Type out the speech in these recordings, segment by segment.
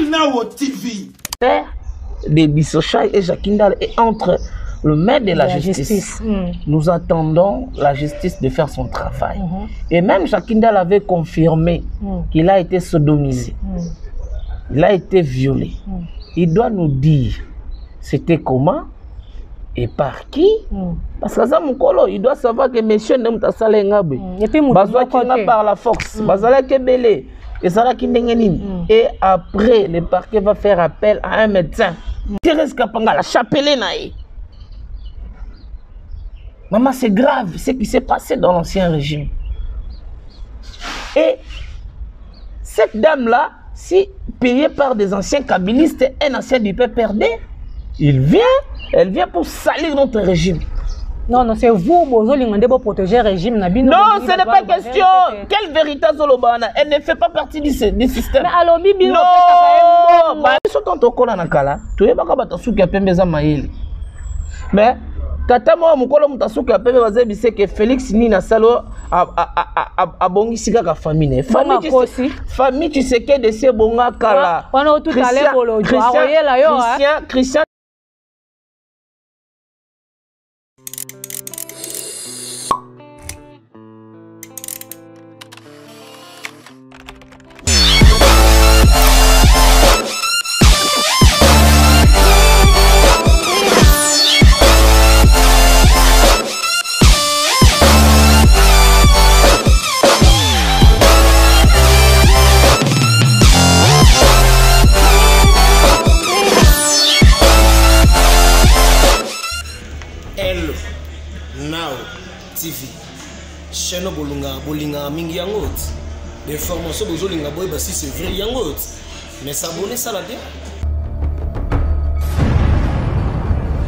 Now TV. De Bissochai et Jacindal et entre le maître de la justice. Nous attendons la justice de faire son travail. Et même Jacindal avait confirmé qu'il a été sodomisé. Il a été violé. Il doit nous dire c'était comment et par qui. Parce que ça, il doit savoir que monsieur n'est pas salé. Et puis, par la force. Et après, le parquet va faire appel à un médecin. Thérèse Kapanga, chapelé naï. Maman, c'est grave ce qui s'est passé dans l'ancien régime. Et cette dame-là, si payée par des anciens kabylistes, un ancien du peuple perdé, elle vient pour salir notre régime. Non, non, c'est vous, pour protéger le régime. Non, ce n'est pas question. Quelle vérité Zolobana? Elle ne fait pas partie du système. Mais alors, Bibi, non, mais tata moi mukolo mutasuka apebe bazebi c'est que Félix Nina Salo a bongi sika ka famille famille tu sais que de ces bonga kala Christian Now TV chaîne bolinga mingi yangot des formations bozolinga boy ba si c'est vrai yangot mais s'abonner ça la bien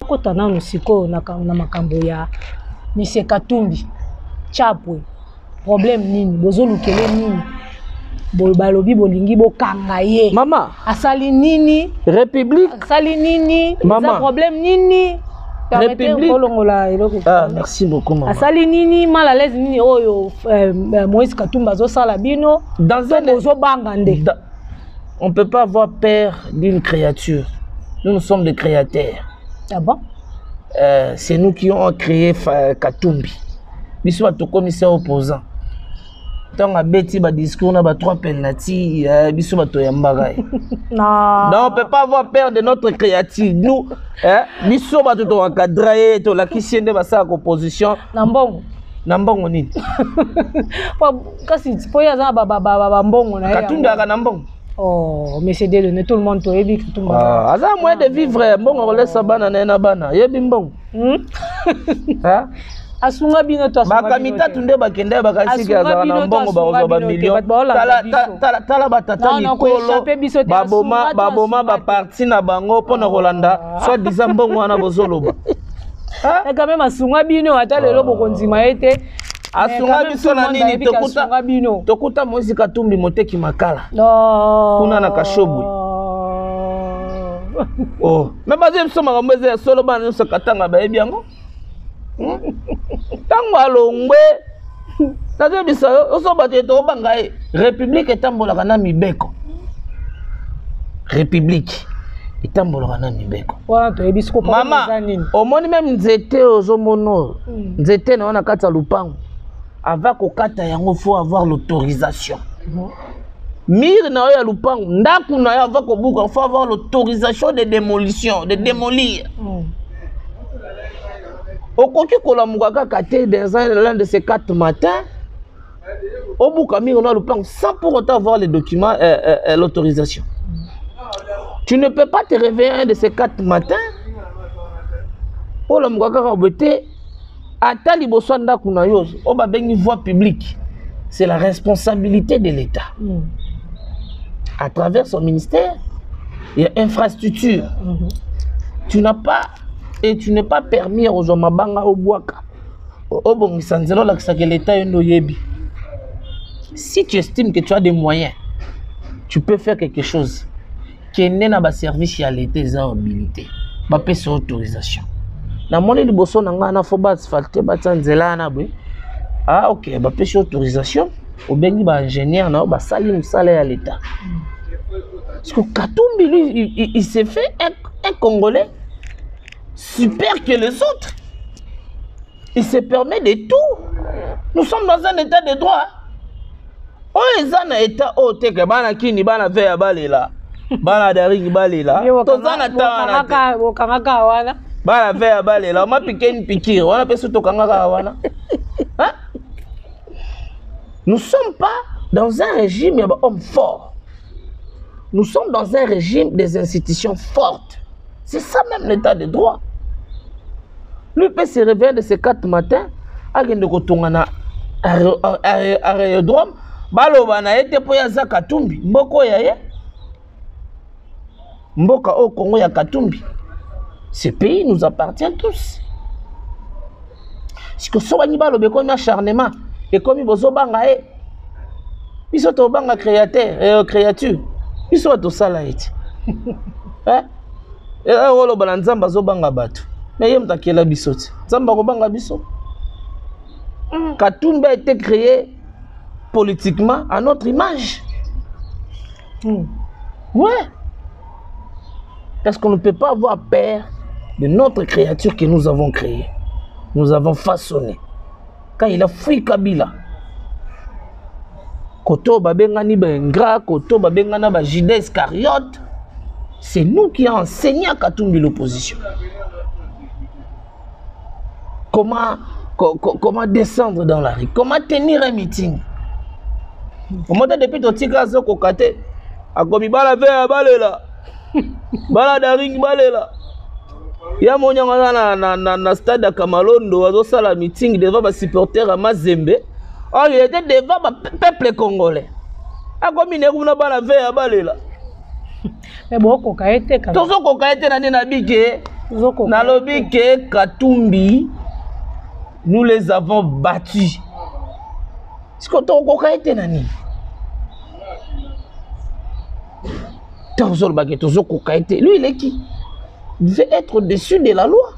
kota na musiko na makambo ya Monsieur Katumbi Chapwe problème nini bozolukele nini balobi bolingi bokanga ye mama asali nini république asali nini mama problème nini République. Ah, merci beaucoup, maman. Asali nini, mal à l'aise nini, Moïse Katumba zo salabino. On ne peut pas avoir peur d'une créature. Nous sommes des créateurs. Ah bon? C'est nous qui avons créé Katumbi. Nous sommes tous commissaires opposants. Tant à Betty, discours, on a 3 penalty, nous sommes tous yambagai. Non, on ne peut pas avoir peur de notre créature. Nous, nous sommes tous encadrés, tous la qui sont de sa composition. Nambong. Nambong on est. Kasi tu peux y avoir bambong. Katunda ka nambong. Oh, mais c'est désolé, tout le monde te dit que tout le monde. Ah, ça moins de vivre. Bon, on laisse ça banane na bana. Yebimbong. Hein? Asunga bino to asunga makamita tunde bakende bakasiki azala na mbongo bazo ba million tala batata mikolo baboma ba parti na bango pona Rolanda soit disant mbongo wana bozoloba et quand même asunga bino ata lelo bokonzima ete asunga biso na nini tokuta Moïse Katumbi moteki makala kuna na kashobwe oh mais baze biso makambo eza solo bana nyonso katanga bayebi yango tango alongwe nazo bisa oso bato to bangaye république etambolaka na mibeko république etambolaka na mibeko wana to ebisiko pa mama omoni même nzete ozomono nzete na wana kata lupango avant kokata yango faut avoir l'autorisation mire na ya lupango ndaku na ya avant kobuka faut avoir l'autorisation de démolition de démolir au coquille Kolamugaka Kate dans l'un de ces 4 matins, au Boukami, on a le plan sans pour autant avoir les documents, l'autorisation. Tu ne peux pas te réveiller un de ces 4 matins. Au Lamugaka Robeté, à Taliboswanda Kunayos, au Babeni voie publique. C'est la responsabilité de l'État. À travers son ministère, il y a infrastructure. Tu n'as pas. Et tu n'es pas permis aux hommes à au boaka. Si tu estimes que tu as des moyens, tu peux faire quelque chose. Qui n'est pas service à l'État, ils ont habilité. Bah, paie son autorisation. Na moni liboso na nga na fo ba asphalter ba tsanzela na bwe. Ah ok, bah paie son autorisation. Au bengi ba ingénieur na ba sali musala ya l'État. Parce que Katumbi, lui, il s'est fait un Congolais super que les autres. Il se permet de tout. Nous sommes dans un état de droit. Oh, ils ont un état oh, que bana kini bana fait balela. Bana daring balela. Tozana tawana. Bana fait balela. On m'a piqué une piqûre. On a fait tout kangaka wana. Hein? Nous ne sommes pas dans un régime homme fort. Nous sommes dans un régime des institutions fortes. C'est ça même l'état de droit. Lui peut se réveiller de ces 4 matins, à l'aérodrome, baloba na ete po ya za Katumbi, mboko ya ye. Mboka au Congo ya Katumbi. Ce pays nous appartient tous. Si que so bani balobe comme acharnement et comme bozo banga e. Biso to banga créature. Biso to sala eti. Hein? Et là wolo balanzamba zo banga bato. Mais il y a biso. Zamba ko banga biso. Katumbi a été créé politiquement à notre image. Ouais. Parce qu'on ne peut pas avoir peur de notre créature que nous avons créée. Nous avons façonné. Quand il a fui Kabila, Koto Babengani Bengra, Koto Babengana Bajide Iscariote, c'est nous qui avons enseigné à Katumbi l'opposition. Comment descendre dans la rue, comment tenir un meeting. Comment depuis ton tigre à Kokate, à Komibala Vea Balela, Baladaring Balela. Il y a mon na stade à Kamalondo, à la meeting devant les supporters à Mazembe. Oh, il était devant le peuple congolais. À Komineruna Bala Vea Balela. Mais bon, Kokaete, quand même. Tout ce Kokaete n'a bigué. N'a lobby Katumbi. Nous les avons battus. Est-ce que tu as été nani? Lui, il est qui? Il veut être au-dessus de la loi.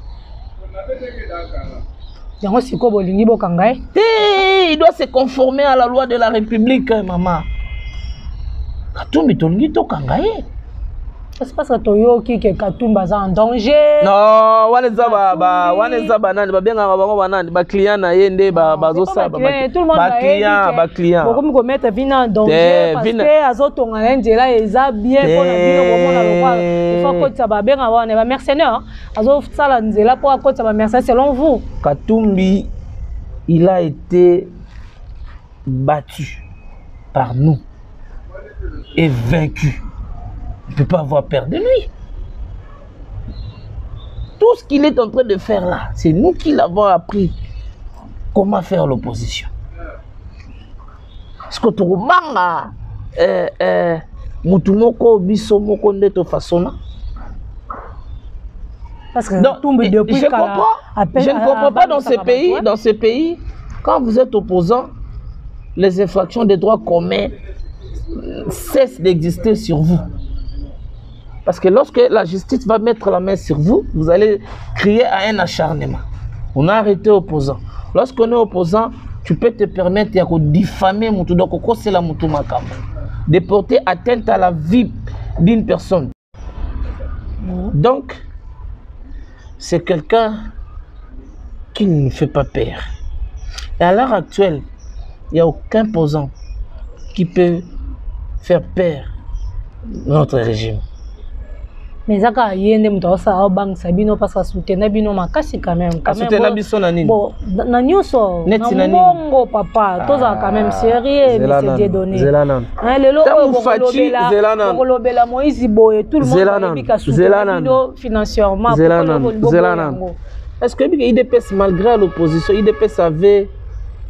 Il doit se conformer à la loi de la République, maman. Katumbi tongi to kangaye. C'est parce que Toyoki que Katumba est en danger. Non, waneza banani babenga bango banani ba client na yende bazo sa ba client. Beaucoup me mettre vina en danger parce que azotonga ndela eza bien pour la bino komona lokwa. Il faut que ça ba benga wana ba mercenaires. Azo sala nzela pour que ça ba mercenaires selon vous. Katumbi il a été battu par nous et vaincu. On ne peut pas avoir peur de lui. Tout ce qu'il est en train de faire là, c'est nous qui l'avons appris comment faire l'opposition. Parce que tu remarques, Mutumoko biso moko ndeto façon. Parce que je ne comprends pas dans ces pays, quand vous êtes opposant, les infractions des droits communs cessent d'exister sur vous. Parce que lorsque la justice va mettre la main sur vous, vous allez crier à un acharnement. On a arrêté opposant. Lorsqu'on est opposant, tu peux te permettre de diffamer, de porter atteinte à la vie d'une personne. Donc, c'est quelqu'un qui ne fait pas peur. Et à l'heure actuelle, il n'y a aucun opposant qui peut faire peur à notre régime. Mais ça quand yende mto sa bank sabino parce que soutenir bino makasi quand même soutenir biso na nini bon na nyoso na mongo papa toza quand même sérieux mais c'est Dieu donné hein lelo kolobela Moïse Boye tout le monde bika soutenir bino financièrement est-ce que IDPS malgré l'opposition IDPS avait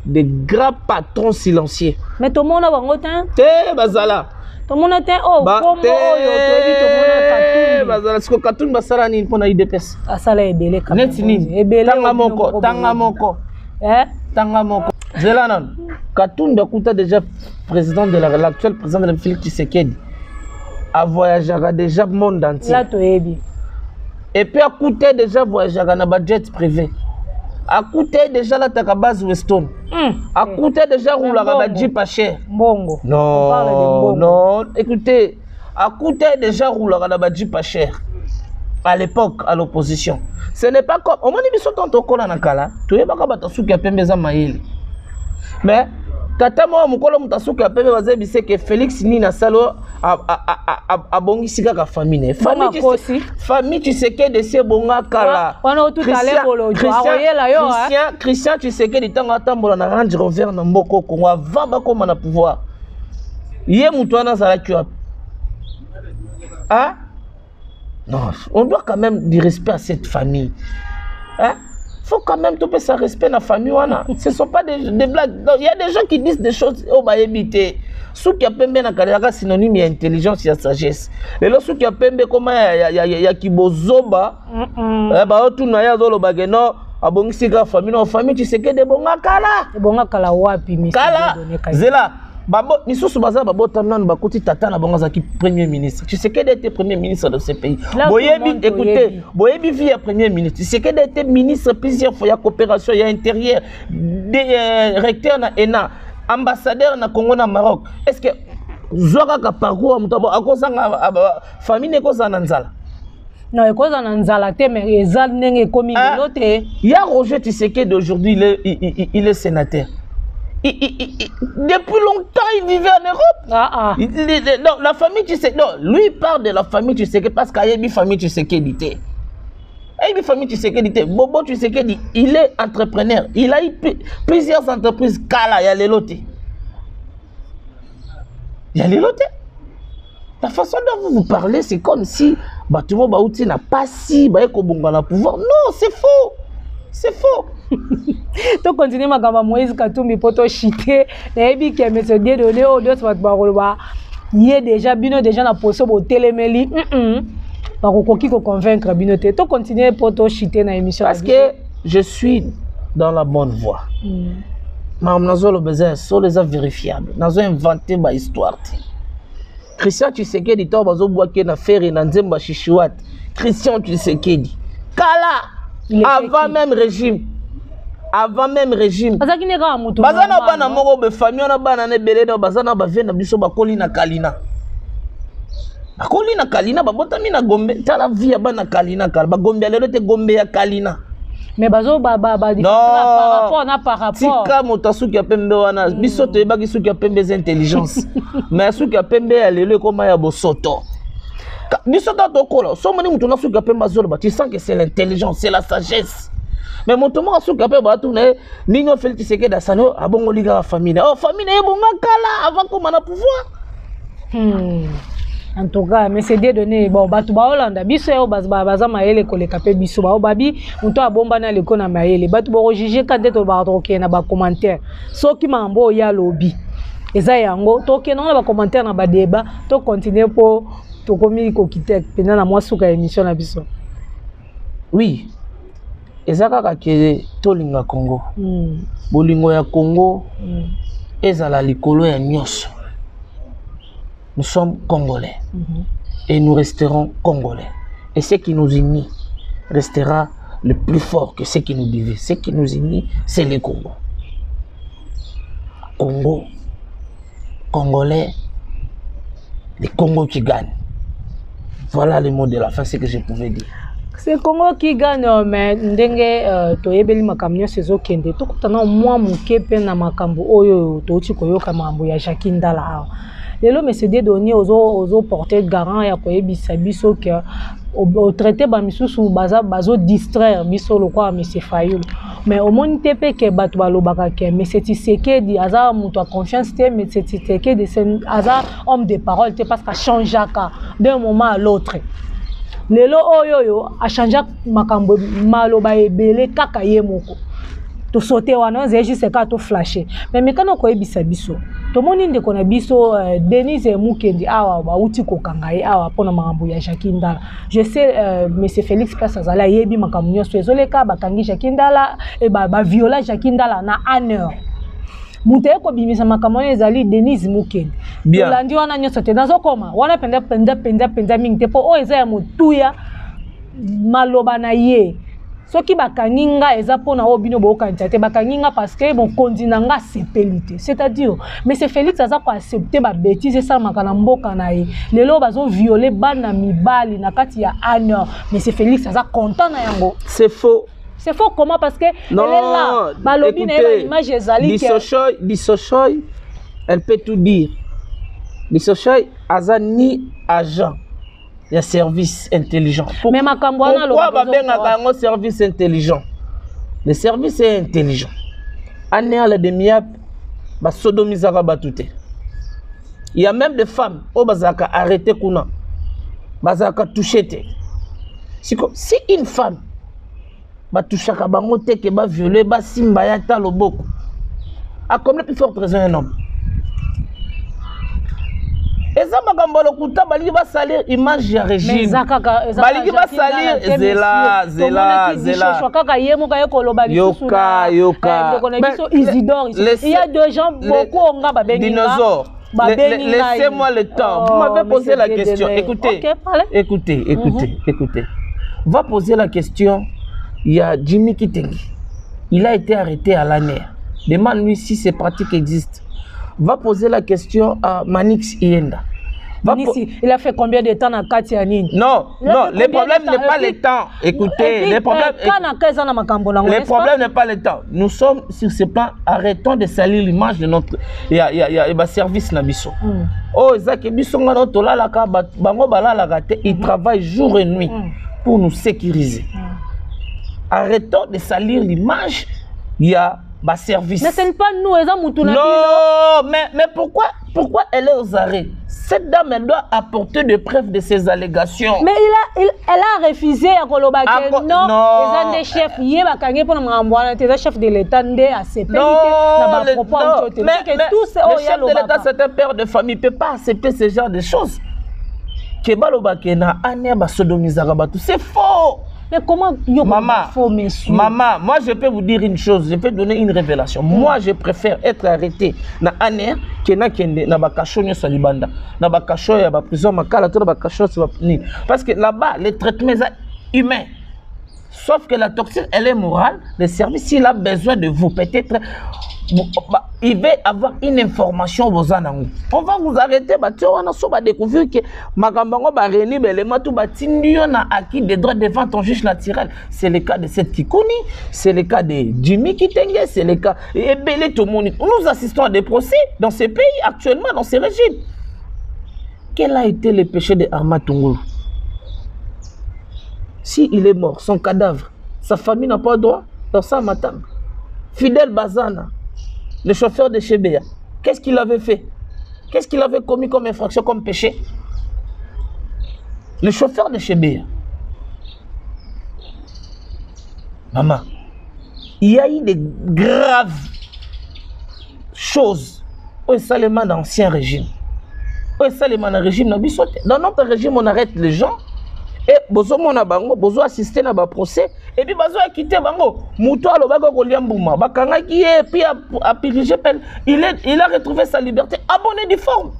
des grands patrons silencieux mais tout le monde a bangotin te bazala tout le monde était oh comme parce que Katumbi basala ni pona IDPS asala ebele quand même tanga moko Zelanan Katumbi akuta déjà président de l'actuel président de la République Tshisekedi a voyagé déjà monde entier là to ebi et puis akuta déjà voyagé na budget privé akuta déjà la taka base Weston akuta déjà roula ba jeep pas cher bongo non écoutez a coûté déjà rouler à la pas cher. À l'époque, à l'opposition. Ce n'est pas comme... Au moment où ils sont en train de faire, tu es pas capable de faire des choses. Mais, tata moi, mon collègue m'a dit que Félix Nina Salo a bon ici la famille. Famille, tu sais que de ces bons kala. Christian, tu sais que de temps en temps, on a rendu revers dans Mboko Congo avant comme on a pouvoir. Hier, Moutouana Zalakua. Hein? Non, on doit quand même du respect à cette famille. Hein? Faut quand même tout ça respect dans la famille. Ce ne sont pas des blagues. Il y a des gens qui disent des choses au bas éviter. Ceux qui appellent bien la synonyme de intelligence et sagesse. Et là, ceux qui appellent bien comment il y a qui bozoba. Tout naya zolo bageno. Abongisi la famille, tu sais que des bons kala. Des bons kala wapi. Kala. Zela. Babo, ni sous baza babo tamnan bakoti tata na bangaza qui premier ministre. Tu sais que d'être premier ministre de ce pays. Boyebi, écoutez, Boyebi vit à premier ministre. Tu sais que d'être ministre plusieurs fois, il y a coopération, il y a intérieur, recteur na ENA, ambassadeur na Congo na Maroc. Est-ce que Zouara ka parcours mutabo akosanga famille ne kozana nzala? Non, il cause en nzala te mais ezal nenge komi l'autre. Il y a Roger Tshisekedi d'aujourd'hui, il est sénateur. Depuis longtemps, il vivait en Europe. Non, la famille, tu sais, non, lui il parle de la famille, tu sais que parce qu'il y a une famille, tu sais qu'il dit. Une famille, tu sais qu'il dit. Bobo, tu sais qu'il dit. Il est entrepreneur. Il a eu plusieurs entreprises. Kala, il y a les lotés. Il y a les lotés. La façon dont vous parlez, c'est comme si tout le monde n'a pas si pouvoir. Non, c'est faux. C'est faux. Tu continues à faire Moïse Katumbi pour te chiter. Et puis, M. Dieudonné, il y a déjà la possibilité de télémélie. Par contre, convaincre Binoté. Tu continues pour te chiter dans l'émission. Parce que je suis dans la bonne voie. Mais nous avons besoin de vérifiables. Nous avons inventé ma histoire. Christian, tu sais qu'il dit Christian, tu sais qu'il dit. Kala, avant même régime. Avant même régime. Bazana bana moko be famille na bana ne belé do bazana ba vena biso ba kolina kalina. Ba kolina kalina ba botami na Gombe, tala via bana kalina kala ba Gombe lelo te Gombe ya kalina. Mais bazo ba par rapport. Tika motasuki ya pembe wana biso to ebaki suki ya pembe za intelligence. Mais suki ya pembe ya lelo koma ya bosoto. Biso ta tokola, so moni mutu na suki ya pembe zolo ba tu sens que c'est l'intelligence, c'est la sagesse. Mais mon tomo asu kapé batoune ninyo Félix Tshisekedi asano abongo liga la famille. Oh famille e bonga kala avant qu'on a pouvoir. En tout cas, mais c'est des données bon batu ba Hollande biso yo baza maele ko le kapé biso ba babi muto abomba na le kona maele batu bo juger quand to ba roké na ba commentaire. Soki mambo ya lobby. Eza yango to ke na ba commentaire na ba débat to continuer pour to komi ko kité pendant na moi suka émission na biso. Oui. Ezaka ke tolinga Congo. Bolingo ya Congo ezala likolo ya nyonso. Nous sommes Congolais et nous resterons Congolais. Et ce qui nous unit restera le plus fort que ce qui nous divise. Ce qui nous unit, c'est le Congo. Congo, Congolais, les Congo qui gagnent. Voilà le mot de la fin, ce que je pouvais dire. C'est Congo qui gagne, mais ndenge toyebeli makamyo sezo kende to kutana mwa muke pe na makambo oyo to ti koyoka mambo ya Jacques Ndala. Lelo monsieur Dieudonné ozo porter garant ya koyebisa biso que au traité ba misusu bazo distraire biso lokwa monsieur Fayulu. Mais au monde tepe ke batu balobaka ke mais c'est Tshisekedi aza mutu a confiance te mais c'est Tshisekedi aza homme de parole te parce qu'a changé d'un moment à l'autre. Lelo oyo a changé makambo maloba ebele kaka ye moko to sauter wana ze juste ka to flasher mais mekano ko ebisa biso to moni ndeko na biso Denise Mukendi awa ba uti ko kangaye awa pona makambo ya Jacques Ndala. Je sais monsieur Félix Kasazala yebi makambo nyonso ezoleka bakangi Jacques Ndala e ba viola Jacques Ndala na honneur. Muteye ko bimisa makambo ezali Denise Mukendi. Landi wana nyonso te nazo koma wana penda mingi te po o eza ya mutuya maloba na ye Ce qui bakaninga eza pona obino bo kandidaté bakaninga parce que bon kondinanga sepelité. C'est-à-dire mais c'est Félix aza ko accepter ba bêtise ça makana mboka na ye. Lelo bazo violer bana mibali na kati ya Anna mais c'est Félix aza content na yango. C'est faux. C'est faux comment parce que non, elle est là. Balobi na image ezali que Dissochoy, elle peut tout dire. Dissochoy aza ni agent. Il y a service intelligent. Mais ma cambouana pourquoi un service intelligent? Le service est intelligent. Année à la demi-heure, bah sodomisera batouté. Il y a même des femmes au bazaka arrêté kuna, bazaka touché te. Si une femme ba toucha ka bango te ke ba violer ba simba ya ta loboko. A combien plus forte raison un homme? Eza makambo lokuta bali ba salir image ya régime bali ba salir zela kaka yemo ka ekoloba lisusu yoka il y a deux gens beaucoup onga ba benga dinosaure. Laissez-moi le temps. Vous m'avez posé la question. Écoutez. Va poser la question. Il y a Jimmy Kitengi. Il a été arrêté à l'année. Demande-lui si ces pratiques existent. Va poser la question à Manix Ienda. Il a fait combien de temps dans Katianine? Non, le problème n'est pas le temps. Écoutez, le problème n'est pas le temps. Nous sommes sur ce plan, arrêtons de salir l'image de notre service Nabiso. Oh, il travaille jour et nuit pour nous sécuriser. Arrêtons de salir l'image. Il y a bas service. Mais ce n'est pas nous, non, mais pourquoi elle est aux arrêts? Cette dame, elle doit apporter des preuves de ses allégations. Mais elle a refusé à Kolobake. Non, les gens des chefs, il y a des chefs de l'État, à ses mais le chef de l'État, c'est un père de famille, il ne peut pas accepter ce genre de choses. C'est faux. Mais comment Maman, moi je peux vous dire une chose, je peux donner une révélation. Moi je préfère être arrêté na aner que na bakashonyo salibanda. Na bakasho ya ba prison makala to ba bakasho parce que là-bas les traitements humains. Sauf que la toxine elle est morale, le service s'il a besoin de vous peut-être il va avoir une information on va vous arrêter on va découvrir que makambango ba reni belema tout batindio na acquis des droits devant ton juge naturel. C'est le cas de cette Kikuni, c'est le cas de Jimmy Kitenge, c'est le cas et belé tout le monde. Nous assistons à des procès dans ces pays actuellement dans ces régimes. Quel a été le péché de Arma Tungulu? Si il est mort, son cadavre, sa famille n'a pas droit dans sa matam. Fidel Bazana, le chauffeur de Chebea, qu'est-ce qu'il avait fait? Qu'est-ce qu'il avait commis comme infraction, comme péché? Le chauffeur de Chebea. Maman, il y a eu des graves choses au Salema d'ancien régime. Au Salema dans le régime, dans notre régime, on arrête les gens. Et bozo mona bango bozo assister na ba procès et puis bazo quitter bango muto alobaka ko liambuma bakanga qui est puis a purgé peine il a retrouvé sa liberté abonné du forme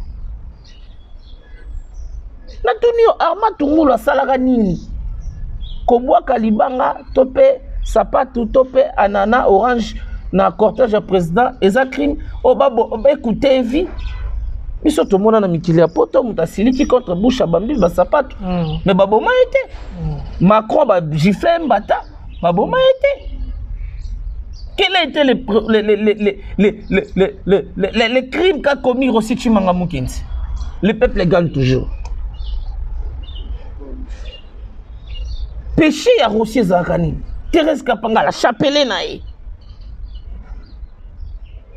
na tunio Arma Tungulu salaka nini kobwa kalibanga topé sapatu topé anana orange na cortège président eza crime obabo écoutez vie. Biso to mona na mikili ya poto mutasiliki contre Boucha Bambi basapato. Mais baboma était. Macron ba gifle mbata, baboma était. Quel a été le crime qu'a commis Rossi Chimanga Mukinzi? Le peuple gagne toujours. Péché à Rossi Zakani. Thérèse Kapanga la chapelé naïe.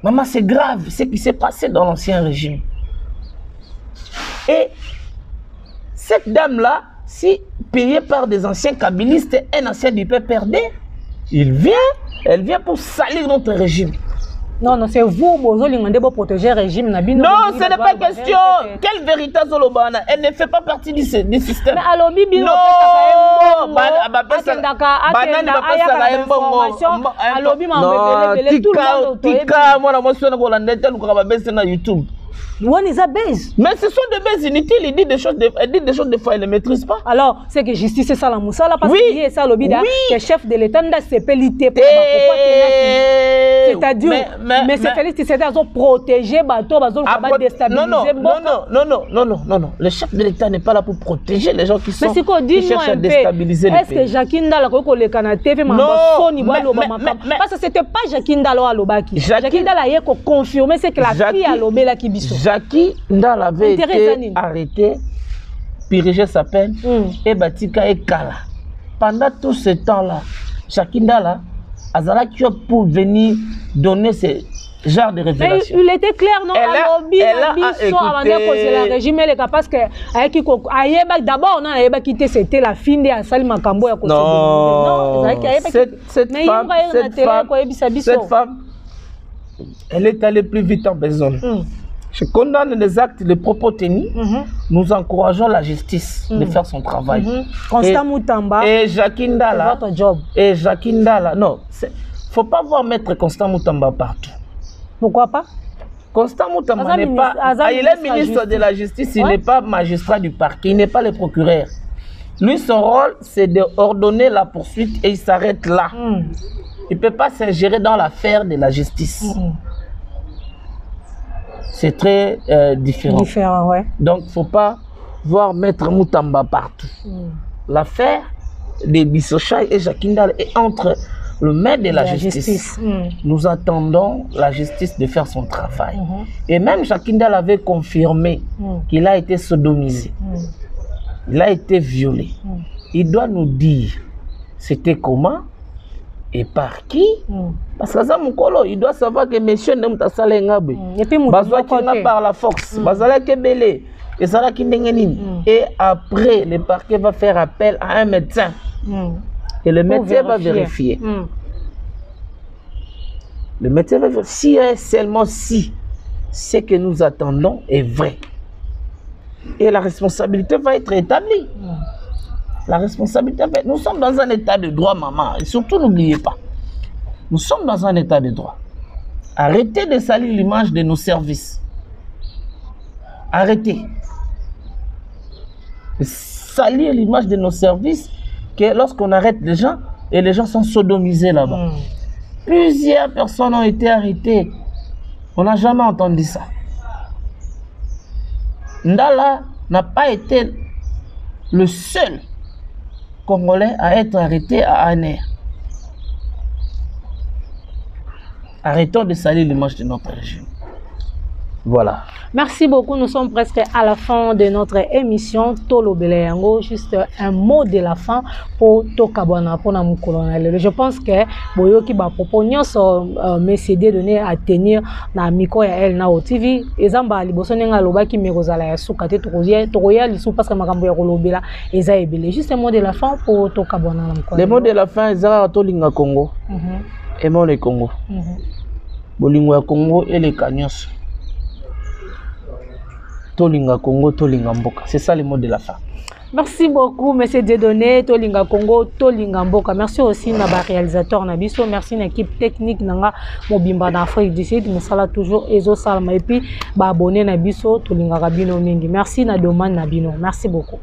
Maman, c'est grave ce qui s'est passé dans l'ancien régime. Et cette dame-là, si payée par des anciens kabylistes, un ancien du PPRD, elle vient pour salir notre régime. Non, c'est vous, qui protéger le régime. Non, ce n'est pas question. Quelle vérité, Zolobana? Elle ne fait pas partie du système. Mais alors, Bibi, non, On est à base. Mais ce sont des bases inutiles. Il dit des choses, des fois, il ne maîtrise pas. Alors, c'est que justice, c'est ça la moussa, parce qu'il y a ça, le bida, que chef de l'État, c'est pelité pour c'est-à-dire, mais c'est Félix, c'est-à-dire, ils ont protégé, ils ont déstabilisé. Non. Le chef de l'État n'est pas là pour protéger les gens qui sont qui cherchent à déstabiliser le pays. Est-ce que Jacqueline Dala, le Canada, parce que c'était pas Jacquine Dala à l'Obaki. Jacquine Dala a confirmé, c'est que la fille à l'Obela qui biso. Jacquine Dala avait été arrêté, purgé sa peine, et Batika et Kala. Pendant tout ce temps-là, Jacquine Dala, Azala qui pour venir donner ce genre de révélation. Il était clair, non? Elle a écouté. Régime, parce que d'abord, on a quitté, c'était la fin de Asali Makambo. Non, cette femme, elle est allée plus vite en besogne. Je condamne les actes, les propos tenus. Nous encourageons la justice de faire son travail. Constant Moutamba. Et Jacquine Dala. Votre job. Et Jacquine Dala. Non, il ne faut pas voir Maître Constant Moutamba partout. Pourquoi pas? Constant Moutamba n'est pas. Il est ministre de la Justice, il n'est pas magistrat du parquet, il n'est pas le procureur. Lui, son rôle, c'est d'ordonner la poursuite et il s'arrête là. Il ne peut pas s'ingérer dans l'affaire de la justice. C'est très différent. Donc, il ne faut pas voir Maître Moutamba partout. L'affaire de Bissochaï et Jacquine Dala est entre le maître de la justice. Nous attendons la justice de faire son travail. Et même Jacquine Dala avait confirmé qu'il a été sodomisé. Il a été violé. Il doit nous dire c'était comment et par qui. Parce que ça, il doit savoir que monsieur n'est pas salé. Et puis, par la force. Et après, le parquet va faire appel à un médecin. Et le médecin va vérifier. Le médecin va vérifier si seulement si ce que nous attendons est vrai. Et la responsabilité va être établie. La responsabilité va être... Nous sommes dans un état de droit, maman. Et surtout, n'oubliez pas. Nous sommes dans un état de droit. Arrêtez de salir l'image de nos services. Arrêtez. Salir l'image de nos services que lorsqu'on arrête les gens, et les gens sont sodomisés là-bas. Plusieurs personnes ont été arrêtées. On n'a jamais entendu ça. Ndala n'a pas été le seul Congolais à être arrêté à Aner. Arrêtons de salir l'image de notre régime. Voilà. Merci beaucoup. Nous sommes presque à la fin de notre émission Tolo Beleyango. Juste un mot de la fin pour Tokabwana, pour notre colonel. Je pense que Boyoki va proposer m'essayer donner à tenir na micro ya elle na au TV. Ezamba liboso nenga loba ki mekozala ya sukate tokoya lisu parce que makambo ya kolobela eza ebele. Juste un mot de la fin pour Tokabwana. Le mot de la fin ezara tolinga Congo. Aimons le Congo. Bolingo ya Congo et les Kanyos. Tolinga Congo, Tolinga Mboka. C'est ça le mot de la fin. Merci beaucoup, monsieur Dieudonné, Tolinga Congo, Tolinga Mboka. Merci aussi à la réalisateur Nabiso. Merci à l'équipe technique Nanga Mobimba d'Afrique du Sud. Nous sommes toujours Ezo Salma et puis abonné Nabiso, Tolinga Rabino Mingi. Merci Nadoman Nabino. Merci beaucoup.